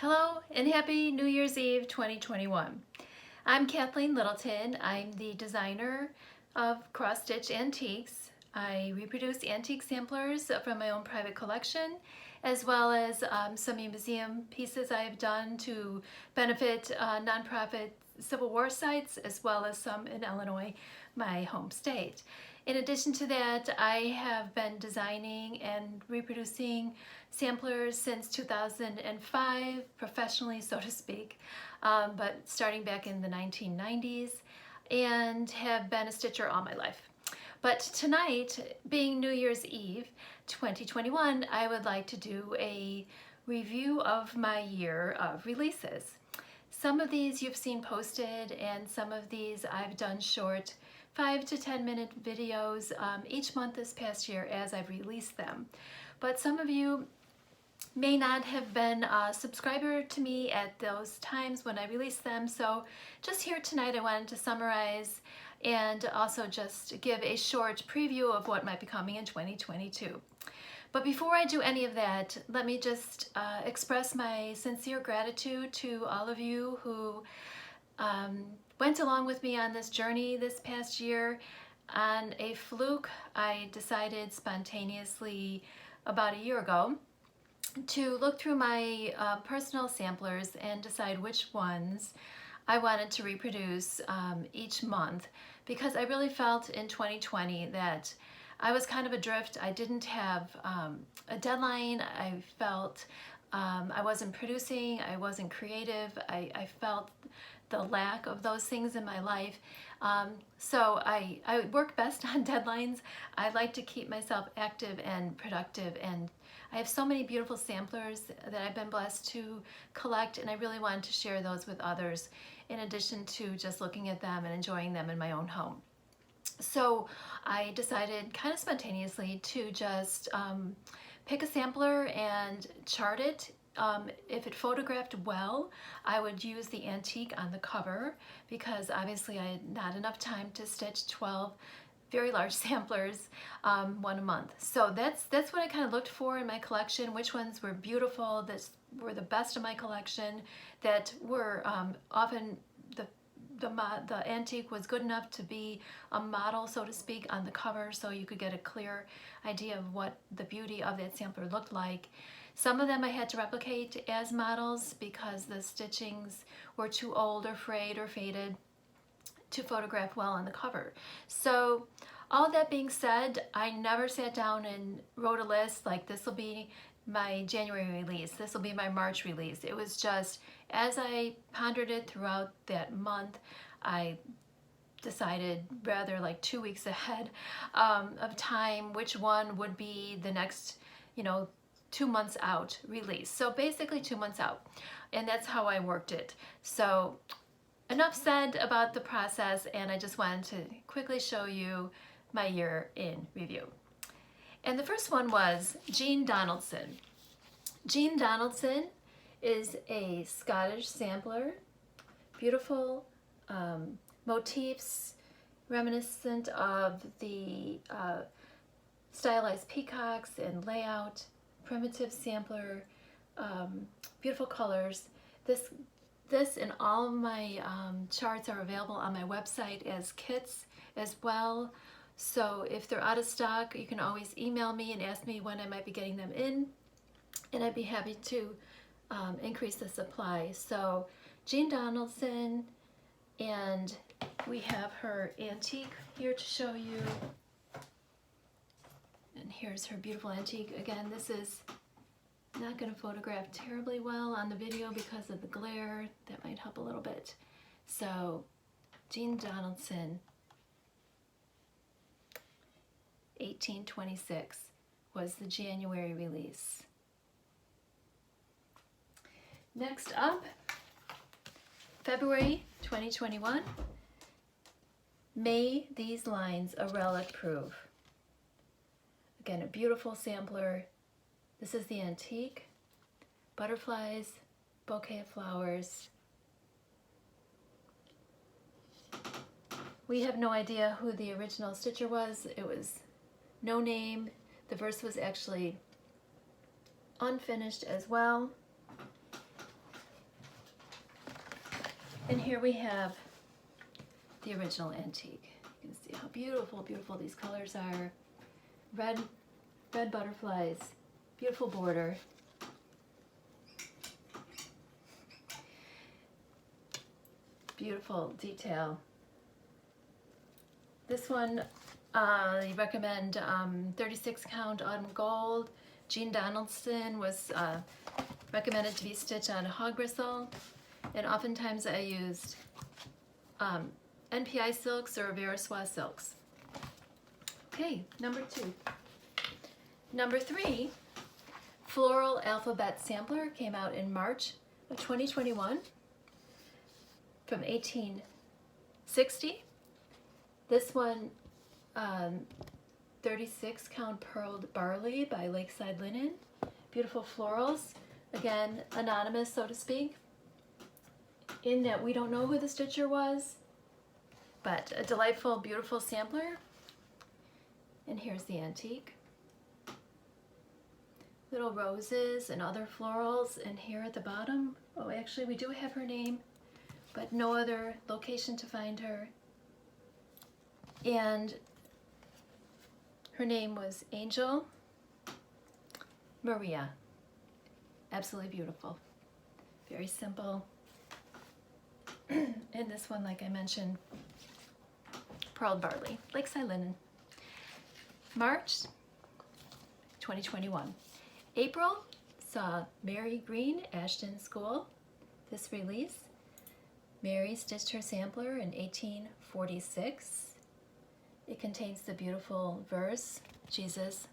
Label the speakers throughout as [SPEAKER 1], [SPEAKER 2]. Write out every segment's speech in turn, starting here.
[SPEAKER 1] Hello and happy New Year's Eve 2021. I'm Kathleen Littleton. I'm the designer of Cross Stitch Antiques. I reproduce antique samplers from my own private collection, as well as some museum pieces I've done to benefit nonprofit Civil War sites, as well as some in Illinois, my home state. In addition to that, I have been designing and reproducing samplers since 2005, professionally, so to speak, but starting back in the 1990s, and have been a stitcher all my life. But tonight, being New Year's Eve 2021, I would like to do a review of my year of releases. Some of these you've seen posted, and some of these I've done short 5 to 10 minute videos each month this past year as I've released them. But some of you may not have been a subscriber to me at those times when I released them, so just here tonight I wanted to summarize and also just give a short preview of what might be coming in 2022. But before I do any of that, let me just express my sincere gratitude to all of you who went along with me on this journey this past year. On a fluke, I decided spontaneously about a year ago to look through my personal samplers and decide which ones I wanted to reproduce each month, because I really felt in 2020 that I was kind of adrift. I didn't have a deadline. I felt I wasn't producing, I wasn't creative. I felt the lack of those things in my life. So I work best on deadlines. I like to keep myself active and productive, and I have so many beautiful samplers that I've been blessed to collect, and I really wanted to share those with others in addition to just looking at them and enjoying them in my own home. So I decided kind of spontaneously to just pick a sampler and chart it. If it photographed well, I would use the antique on the cover, because obviously I had not enough time to stitch 12 very large samplers, one a month. So that's what I kind of looked for in my collection, which ones were beautiful, that were the best of my collection, that were often the antique was good enough to be a model, so to speak, on the cover, so you could get a clear idea of what the beauty of that sampler looked like. Some of them I had to replicate as models because the stitchings were too old or frayed or faded to photograph well on the cover. So all that being said, I never sat down and wrote a list like this will be my January release, this will be my March release. It was just as I pondered it throughout that month, I decided rather like 2 weeks ahead of time which one would be the next, 2 months out release. So basically 2 months out, and that's how I worked it. So enough said about the process, and I just wanted to quickly show you my year in review. And the first one was Jean Donaldson. Jean Donaldson is a Scottish sampler, beautiful motifs reminiscent of the stylized peacocks and layout, primitive sampler, beautiful colors. This and all of my charts are available on my website as kits as well. So if they're out of stock, you can always email me and ask me when I might be getting them in, and I'd be happy to increase the supply. So Jean Donaldson, and we have her antique here to show you. And here's her beautiful antique. Again, this is not going to photograph terribly well on the video because of the glare. That might help a little bit. So Jean Donaldson, 1826 was the January release. Next up, February 2021, May These Lines a Relic Prove. Again, a beautiful sampler. This is the antique. Butterflies, bouquet of flowers. We have no idea who the original stitcher was. It was no name. The verse was actually unfinished as well. And here we have the original antique. You can see how beautiful, beautiful these colors are. Red butterflies, beautiful border. Beautiful detail. This one, I recommend 36 count autumn gold. Jean Donaldson was recommended to be stitched on hog bristle, and oftentimes I used NPI silks or Verosoie silks. Okay, number 2. Number 3, Floral Alphabet Sampler, came out in March of 2021 from 1860. This one, 36 count pearled barley by Lakeside Linen. Beautiful florals. Again, anonymous, so to speak, in that we don't know who the stitcher was, but a delightful, beautiful sampler. And here's the antique. Little roses and other florals, and here at the bottom, oh, actually we do have her name, but no other location to find her. And her name was Angel Maria. Absolutely beautiful. Very simple. And this one, like I mentioned, pearl barley, Lakeside Linen. March 2021. April saw Mary Green, Ashton School. This release, Mary stitched her sampler in 1846. It contains the beautiful verse, Jesus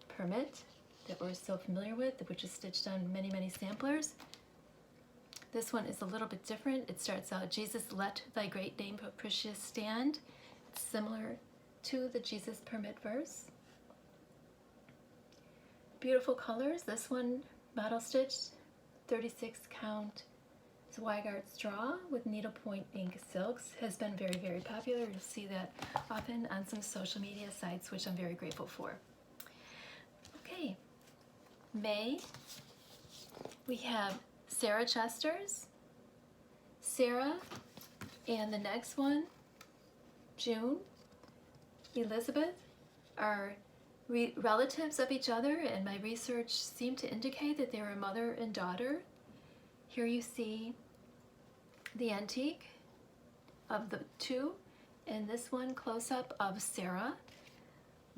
[SPEAKER 1] Permit, that we're so familiar with, which is stitched on many, many samplers. This one is a little bit different. It starts out, Jesus, let thy great name propitious stand. It's similar to the Jesus Permit verse. Beautiful colors. This one, model stitched, 36 count Zweigart straw with needlepoint ink silks, has been very, very popular. You'll see that often on some social media sites, which I'm very grateful for. Okay, May, we have Sarah Chester's, Sarah, and the next one, June, Elizabeth, are relatives of each other, and my research seemed to indicate that they were mother and daughter. Here you see the antique of the two, and this one close-up of Sarah.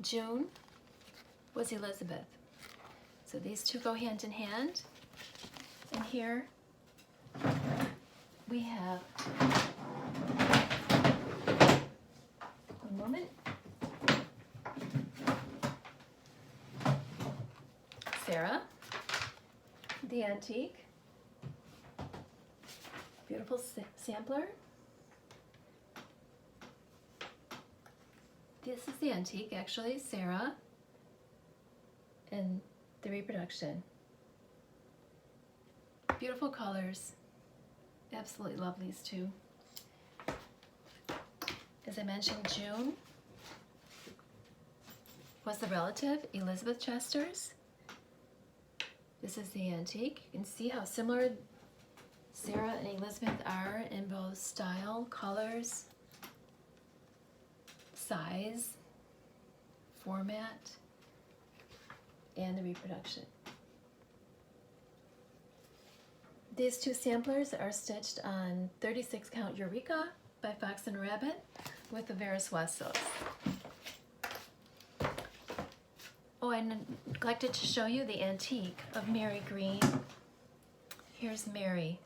[SPEAKER 1] June was Elizabeth. So these two go hand in hand. And here we have, one moment, Sarah, the antique, beautiful sampler. This is the antique, actually, Sarah, and the reproduction. Beautiful colors. Absolutely love these two. As I mentioned, June was the relative, Elizabeth Chester's. This is the antique. You can see how similar Sarah and Elizabeth are in both style, colors, size, format, and the reproduction. These two samplers are stitched on 36 count Eureka by Fox and Rabbit with the Verosoie silks. Oh, I neglected to show you the antique of Mary Green. Here's Mary.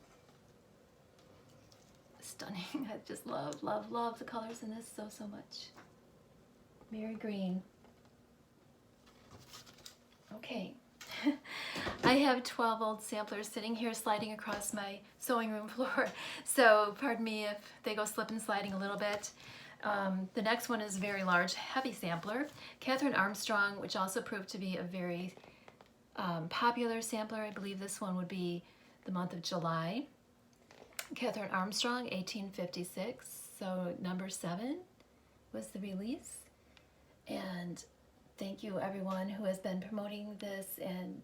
[SPEAKER 1] Stunning. I just love, love, love the colors in this so, so much. Mary Green. Okay. I have 12 old samplers sitting here sliding across my sewing room floor, so pardon me if they go slip and sliding a little bit. The next one is a very large, heavy sampler. Catherine Armstrong, which also proved to be a very popular sampler. I believe this one would be the month of July. Catherine Armstrong, 1856, so number 7 was the release. And thank you everyone who has been promoting this and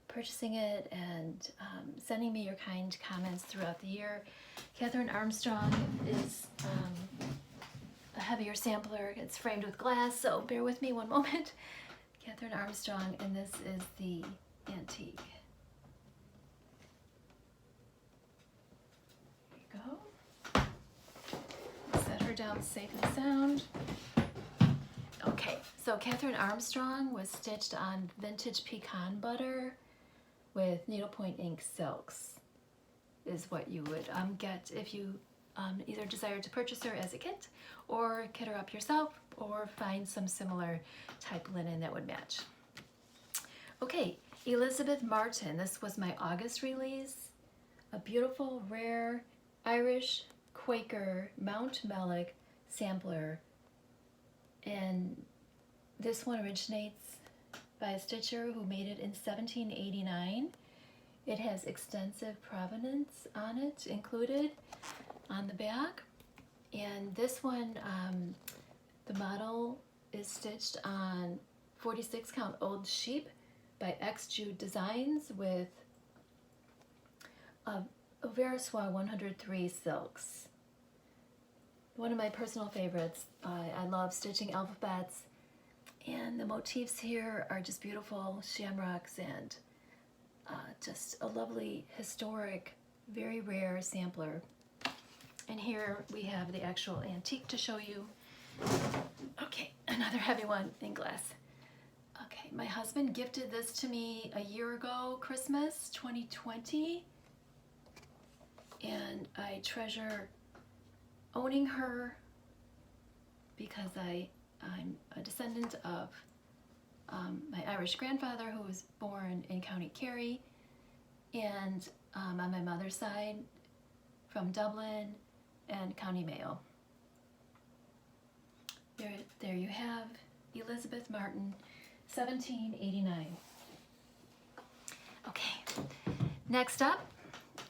[SPEAKER 1] purchasing it and sending me your kind comments throughout the year. Catherine Armstrong is a heavier sampler. It's framed with glass, so bear with me one moment. Catherine Armstrong, and this is the antique. There you go. Set her down safe and sound. Okay, so Catherine Armstrong was stitched on vintage pecan butter with needlepoint ink silks, is what you would get if you either desire to purchase her as a kit or kit her up yourself or find some similar type linen that would match. Okay, Elizabeth Martin. This was my August release. A beautiful, rare Irish Quaker Mount Mellick sampler. And this one originates by a stitcher who made it in 1789. It has extensive provenance on it included on the back. And this one, the model is stitched on 46 count old sheep by X Jude Designs with Veriswa 103 silks. One of my personal favorites. I love stitching alphabets, and the motifs here are just beautiful shamrocks and just a lovely, historic, very rare sampler. And here we have the actual antique to show you. Okay, another heavy one in glass. Okay, my husband gifted this to me a year ago, Christmas 2020, and I treasure owning her because I'm a descendant of my Irish grandfather who was born in County Kerry, and on my mother's side from Dublin and County Mayo. There you have Elizabeth Martin, 1789. Okay, next up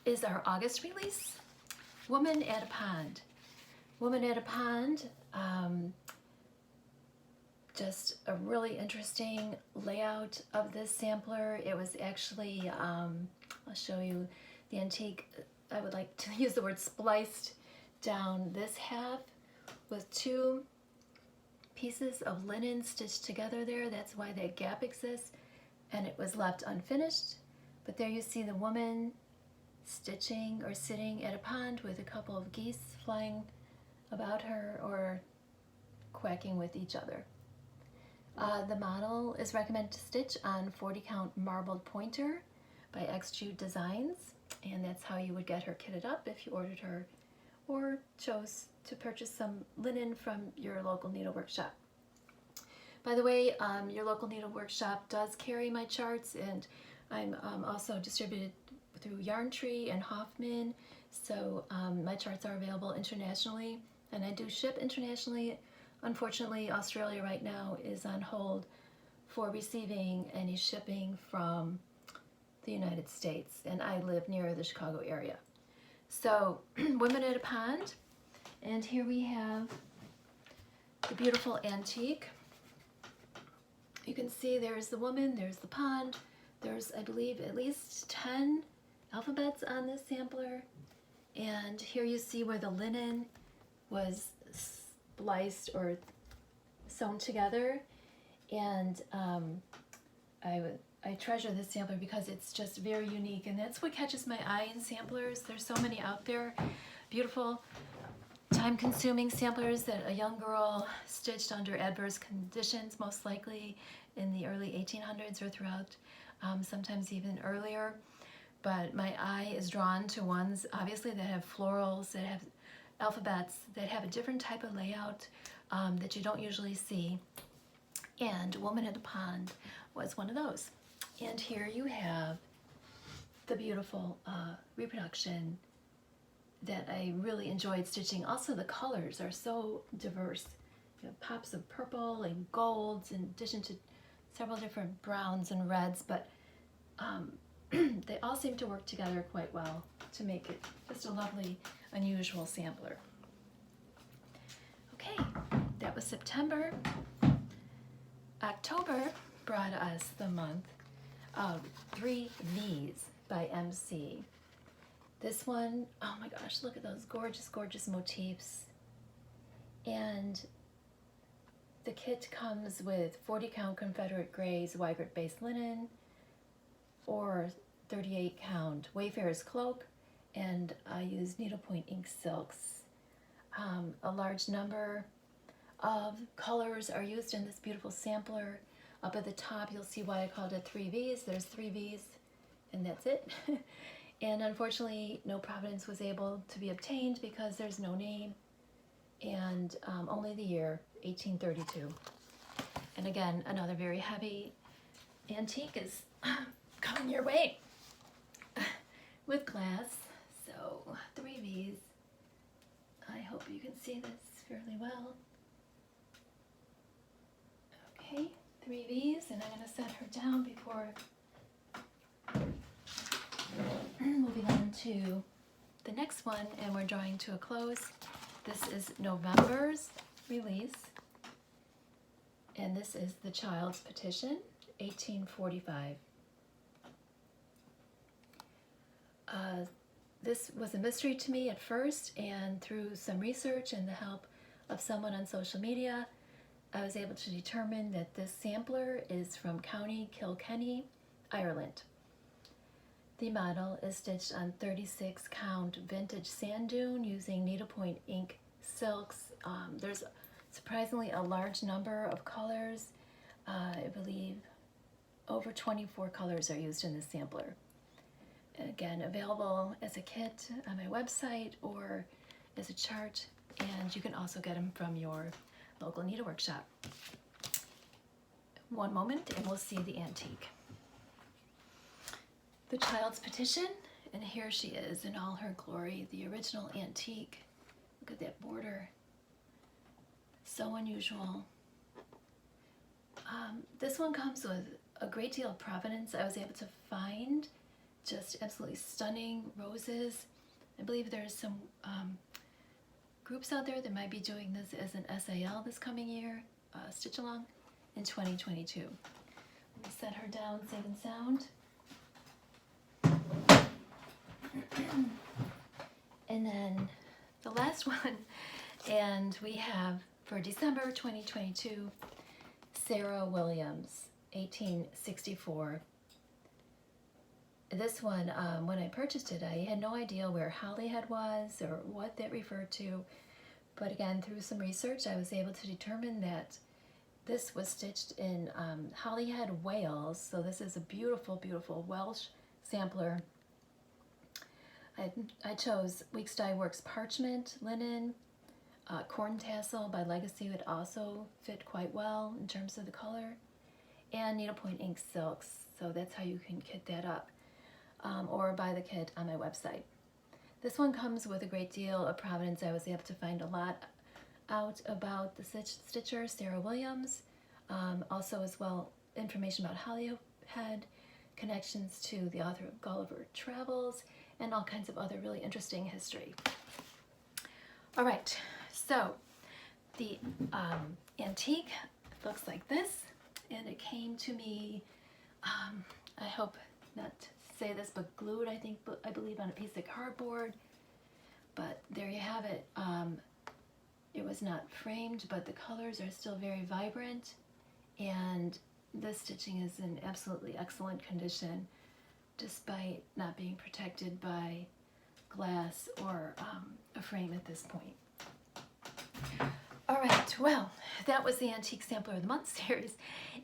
[SPEAKER 1] is our August release, Woman at a Pond. Woman at a Pond, just a really interesting layout of this sampler. It was actually, I'll show you the antique. I would like to use the word spliced down this half with two pieces of linen stitched together there. That's why that gap exists, and it was left unfinished. But there you see the woman stitching or sitting at a pond with a couple of geese flying about her or quacking with each other. The model is recommended to stitch on 40 count marbled pointer by X Jude Designs, and that's how you would get her kitted up if you ordered her or chose to purchase some linen from your local needlework shop. By the way, your local needlework shop does carry my charts, and I'm also distributed through Yarn Tree and Hoffman, so my charts are available internationally, and I do ship internationally. Unfortunately, Australia right now is on hold for receiving any shipping from the United States, and I live near the Chicago area. So, Women at a Pond, and here we have the beautiful antique. You can see there's the woman, there's the pond, there's, I believe, at least 10 alphabets on this sampler, and here you see where the linen was spliced or sewn together, and I treasure this sampler because it's just very unique, and that's what catches my eye in samplers. There's so many out there, beautiful, time-consuming samplers that a young girl stitched under adverse conditions, most likely in the early 1800s or throughout, sometimes even earlier. But my eye is drawn to ones, obviously, that have florals, that have alphabets, that have a different type of layout that you don't usually see. And Woman at the Pond was one of those. And here you have the beautiful reproduction that I really enjoyed stitching. Also, the colors are so diverse. You have pops of purple and golds in addition to several different browns and reds, but they all seem to work together quite well to make it just a lovely, unusual sampler. Okay, that was September. October brought us the month Three V's by MC. This one, oh my gosh, look at those gorgeous, gorgeous motifs. And the kit comes with 40 count Confederate Grays Weigert base linen, or 38 count Wayfarer's cloak, and I use needlepoint ink silks. A large number of colors are used in this beautiful sampler. Up at the top, you'll see why I called it 3 V's. There's 3 V's, and that's it. And unfortunately, no provenance was able to be obtained because there's no name, and only the year 1832. And again, another very heavy antique is coming your way with glass. So 3 V's. I hope you can see this fairly well. Okay, 3 V's, and I'm going to set her down before moving on to the next one, and we're drawing to a close. This is November's release, and this is The Child's Petition, 1845. This was a mystery to me at first, and through some research and the help of someone on social media, I was able to determine that this sampler is from County Kilkenny, Ireland. The model is stitched on 36 count vintage sand dune using needlepoint ink silks. There's surprisingly a large number of colors. I believe over 24 colors are used in this sampler. Again, available as a kit on my website or as a chart, and you can also get them from your local needlework shop. One moment and we'll see the antique. The Child's Petition, and here she is in all her glory, the original antique. Look at that border, so unusual. This one comes with a great deal of provenance. I was able to find just absolutely stunning roses. I believe there's some groups out there that might be doing this as an SAL this coming year, stitch along in 2022. Let me set her down safe and sound. And then the last one, and we have for December 2022, Sarah Williams, 1864. This one, when I purchased it, I had no idea where Holyhead was or what that referred to. But again, through some research, I was able to determine that this was stitched in Holyhead, Wales. So this is a beautiful, beautiful Welsh sampler. I chose Weeks Dye Works parchment linen. Corn tassel by Legacy would also fit quite well in terms of the color. And needlepoint ink silks. So that's how you can kit that up. Or buy the kit on my website. This one comes with a great deal of provenance. I was able to find a lot out about the stitcher, Sarah Williams. Also as well, information about Holyhead, connections to the author of Gulliver Travels, and all kinds of other really interesting history. All right, so the antique looks like this, and it came to me, I hope not to say this, but glued, I believe, on a piece of cardboard. But there you have it. It was not framed, but the colors are still very vibrant, and the stitching is in absolutely excellent condition, despite not being protected by glass or a frame at this point. All right, well, that was the Antique Sampler of the Month series,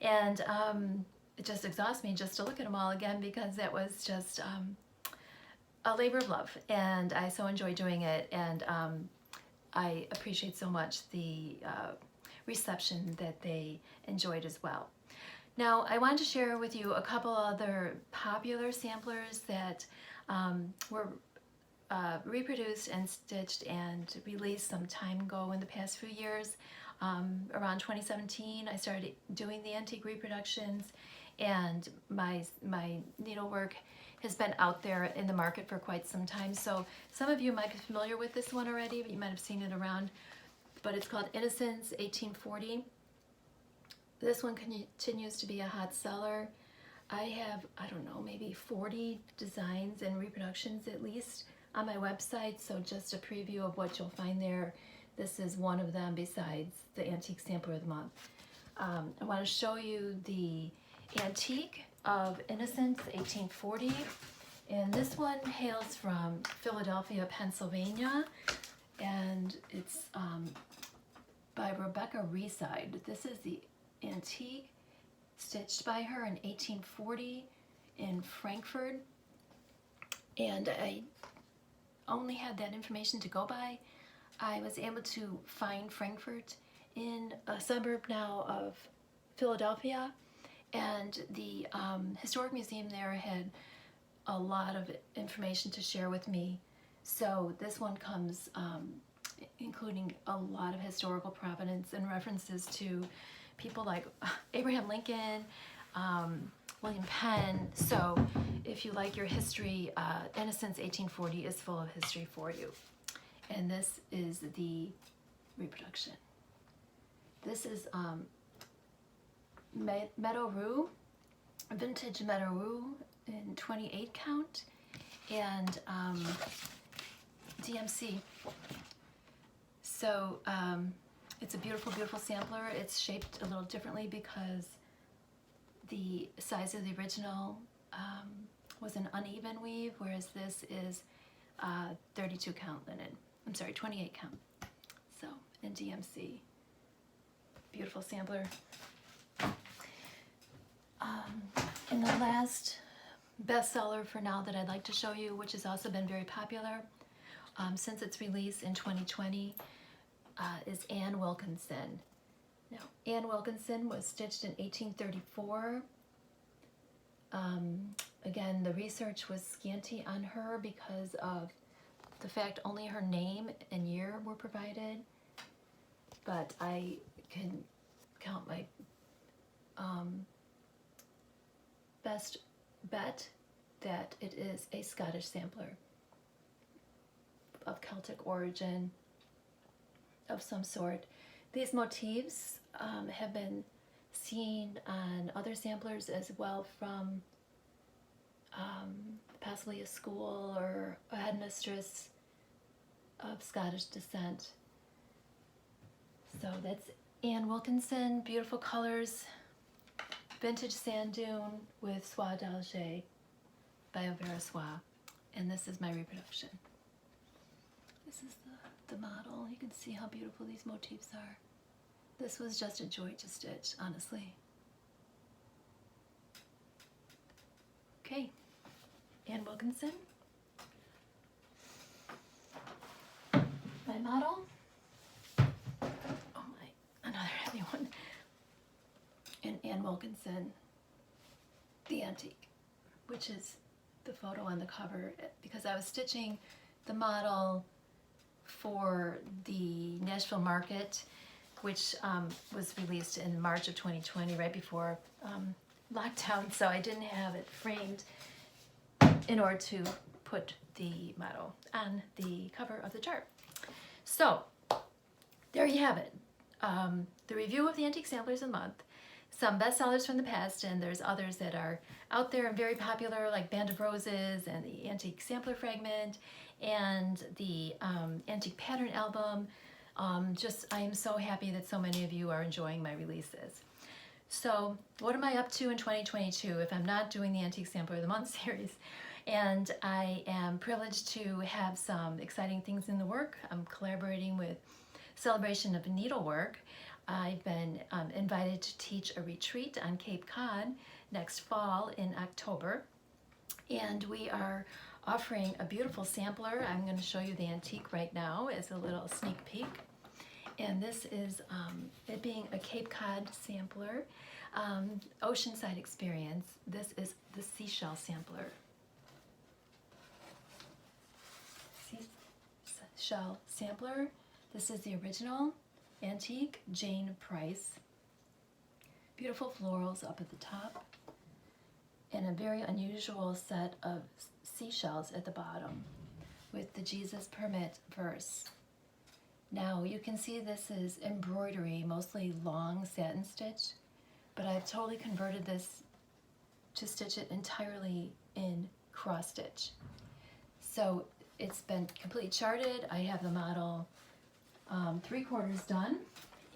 [SPEAKER 1] and it just exhausts me just to look at them all again, because that was just a labor of love, and I so enjoy doing it, and I appreciate so much the reception that they enjoyed as well. Now, I wanted to share with you a couple other popular samplers that were reproduced and stitched and released some time ago in the past few years. Around 2017, I started doing the antique reproductions, and my needlework has been out there in the market for quite some time. So some of you might be familiar with this one already, but you might have seen it around. But it's called Innocence 1840. This one continues to be a hot seller. I have, I don't know, maybe 40 designs and reproductions at least on my website, so just a preview of what you'll find there. This is one of them besides the Antique Sampler of the Month. I want to show you the Antique of Innocence 1840, and this one hails from Philadelphia, Pennsylvania, and it's by Rebecca Reside. This is the Antique stitched by her in 1840 in Frankfurt, and I only had that information to go by. I was able to find Frankfurt in a suburb now of Philadelphia, and the Historic Museum there had a lot of information to share with me. So this one comes including a lot of historical provenance and references to people like Abraham Lincoln, William Penn. So if you like your history, Innocence 1840 is full of history for you. And this is the reproduction. This is Meadow Rue, vintage Meadow Rue in 28 count, and DMC. So it's a beautiful, beautiful sampler. It's shaped a little differently because the size of the original was an uneven weave, whereas this is 32 count linen. I'm sorry, 28 count. So in DMC, beautiful sampler. And the last bestseller for now that I'd like to show you, which has also been very popular since its release in 2020, is Anne Wilkinson. Now, Anne Wilkinson was stitched in 1834. Again, the research was scanty on her because of the fact only her name and year were provided, but I can count my best bet that it is a Scottish sampler of Celtic origin of some sort. These motifs have been seen on other samplers as well from possibly a school or a headmistress of Scottish descent. So that's Anne Wilkinson, beautiful colors, vintage sand dune with soie d'Alger by Overa Soie, and this is my reproduction. This is the model. You can see how beautiful these motifs are. This was just a joy to stitch, honestly. Okay, Anne Wilkinson. My model. Oh my, another heavy one. And Anne Wilkinson, the Antique, which is the photo on the cover, because I was stitching the model for the Nashville Market, which was released in March of 2020, right before lockdown, so I didn't have it framed in order to put the model on the cover of the chart. So there you have it. The review of the Antique Samplers of the Month, some bestsellers from the past, and there's others that are out there and very popular, like Band of Roses and the Antique Sampler Fragment and the Antique Pattern Album. I am so happy that so many of you are enjoying my releases. So what am I up to in 2022 if I'm not doing the Antique Sampler of the Month series? And I am privileged to have some exciting things in the work. I'm collaborating with Celebration of Needlework. I've been invited to teach a retreat on Cape Cod next fall in October. And we are offering a beautiful sampler. I'm going to show you the antique right now as a little sneak peek. And this is it being a Cape Cod sampler, oceanside experience. This is the seashell sampler. Seashell sampler. This is the original antique Jane Price. Beautiful florals up at the top, and a very unusual set of seashells at the bottom with the Jesus Permit verse. Now you can see this is embroidery, mostly long satin stitch, but I've totally converted this to stitch it entirely in cross stitch. So it's been completely charted. I have the model 3/4 done.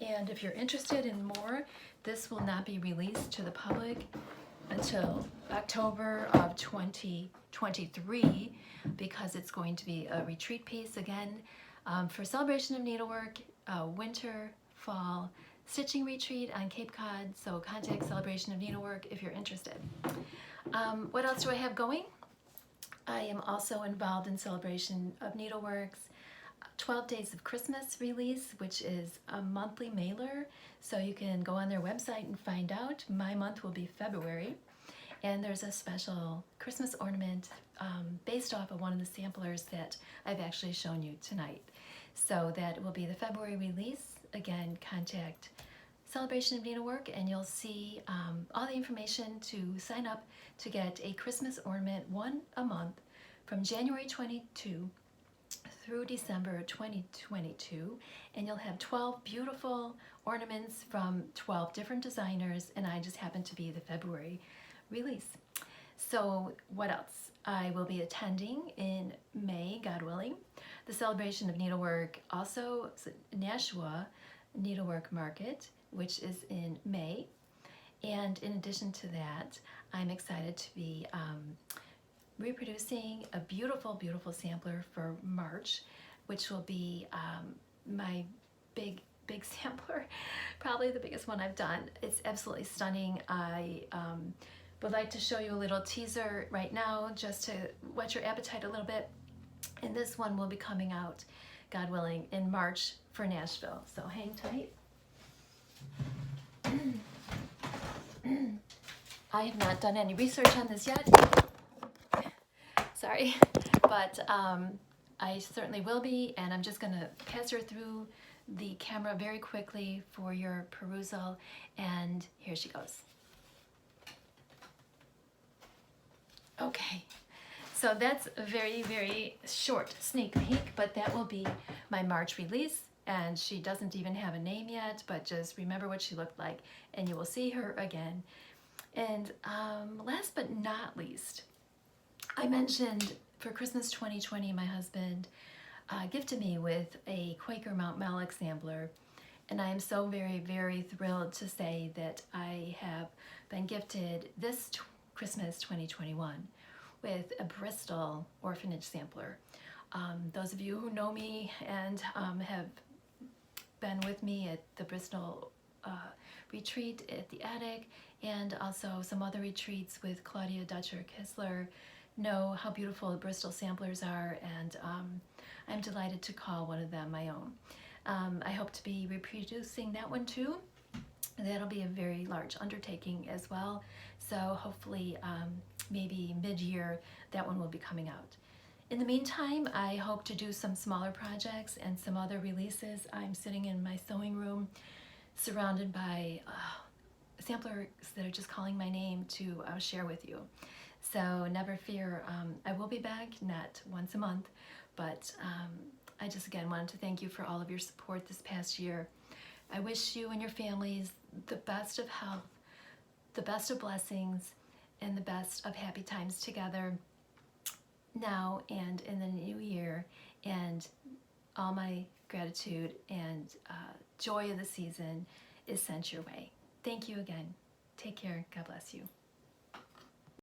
[SPEAKER 1] And if you're interested in more, this will not be released to the public until October of 2023 because it's going to be a retreat piece again for Celebration of Needlework, winter, fall, stitching retreat on Cape Cod. So contact Celebration of Needlework if you're interested. What else do I have going? I am also involved in Celebration of Needlework's 12 Days of Christmas release, which is a monthly mailer. So you can go on their website and find out. My month will be February. And there's a special Christmas ornament based off of one of the samplers that I've actually shown you tonight. So that will be the February release. Again, contact Celebration of Needlework and you'll see all the information to sign up to get a Christmas ornament, one a month from January 22 through December 2022, and you'll have 12 beautiful ornaments from 12 different designers, and I just happen to be the February release. So what else? I will be attending in May, God willing, the Celebration of Needlework, also Nashua Needlework Market, which is in May. And in addition to that, I'm excited to be reproducing a beautiful, beautiful sampler for March, which will be my big sampler, probably the biggest one I've done. It's absolutely stunning. I would like to show you a little teaser right now just to whet your appetite a little bit. And this one will be coming out, God willing, in March for Nashville. So hang tight. I have not done any research on this yet. Sorry, but I certainly will be, and I'm just going to pass her through the camera very quickly for your perusal, and here she goes. Okay, so that's a very, very short sneak peek, but that will be my March release, and she doesn't even have a name yet, but just remember what she looked like, and you will see her again. And last but not least, I mentioned for Christmas 2020, my husband gifted me with a Quaker Mount Mallock sampler, and I am so very, very thrilled to say that I have been gifted this Christmas 2021 with a Bristol orphanage sampler. Those of you who know me and have been with me at the Bristol retreat at the attic and also some other retreats with Claudia Dutcher Kissler know how beautiful the Bristol samplers are, and I'm delighted to call one of them my own. I hope to be reproducing that one too. That'll be a very large undertaking as well, so hopefully maybe mid-year that one will be coming out. In the meantime, I hope to do some smaller projects and some other releases. I'm sitting in my sewing room surrounded by samplers that are just calling my name to share with you. So never fear, I will be back, not once a month, but I just again wanted to thank you for all of your support this past year. I wish you and your families the best of health, the best of blessings, and the best of happy times together now and in the new year, and all my gratitude and joy of the season is sent your way. Thank you again. Take care. God bless you.